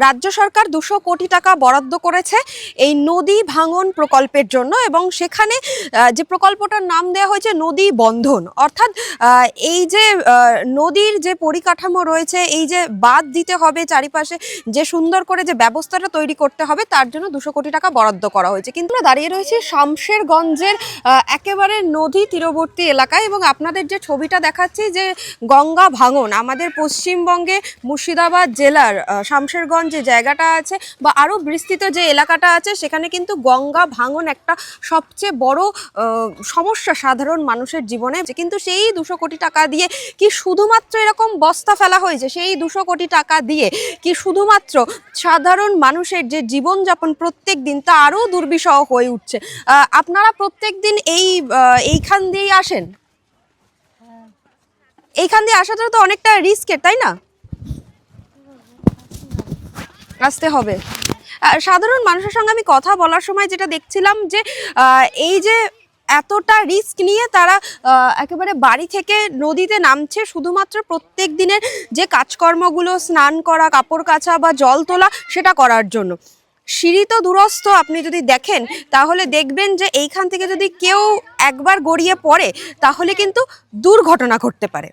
রাজ্য সরকার 200 কোটি টাকা বরাদ্দ করেছে এই নদী ভাঙন প্রকল্পের জন্য এবং সেখানে যে প্রকল্পটার নাম দেওয়া হয়েছে নদী বন্ধন। অর্থাৎ এই যে নদীর যে পরিকাঠামো রয়েছে, এই যে বাঁধ দিতে হবে চারিপাশে, যে সুন্দর করে যে ব্যবস্থাটা তৈরি করতে হবে, তার জন্য 200 কোটি টাকা বরাদ্দ করা হয়েছে। কিন্তু আমরা দাঁড়িয়ে রয়েছি শামশেরগঞ্জের একেবারে নদী তীরবর্তী এলাকায় এবং আপনাদের যে ছবিটা দেখাচ্ছি যে গঙ্গা ভাঙন, আমাদের পশ্চিমবঙ্গে মুর্শিদাবাদ জেলার শামশেরগঞ্জ যে জায়গাটা আছে বা আরও বিস্তৃত যে এলাকাটা আছে, সেখানে কিন্তু গঙ্গা ভাঙন একটা সবচেয়ে বড় সমস্যা সাধারণ মানুষের জীবনে। কিন্তু সেই 200 কোটি টাকা দিয়ে কি শুধুমাত্র এরকম বস্তা ফেলা হয়েছে? সেই 200 কোটি টাকা দিয়ে কি শুধুমাত্র সাধারণ মানুষের যে জীবনযাপন প্রত্যেক দিন তা আরও দুর্বিষহ হয়ে উঠছে? আপনারা প্রত্যেক দিন এইখান দিয়েই আসেন? এইখান দিয়ে আসাটা তো অনেকটা রিস্কের, তাই না? আসতে হবে। সাধারণ মানুষের সঙ্গে আমি কথা বলার সময় যেটা দেখছিলাম যে এই যে এতটা রিস্ক নিয়ে তারা একেবারে বাড়ি থেকে নদীতে নামছে শুধুমাত্র প্রত্যেক দিনের যে কাজকর্মগুলো, স্নান করা, কাপড় কাচা বা জল তোলা, সেটা করার জন্য। সিঁড়ি তো দূরস্থ, আপনি যদি দেখেন তাহলে দেখবেন যে এইখান থেকে যদি কেউ একবার গড়িয়ে পড়ে তাহলে কিন্তু দুর্ঘটনা ঘটতে পারে।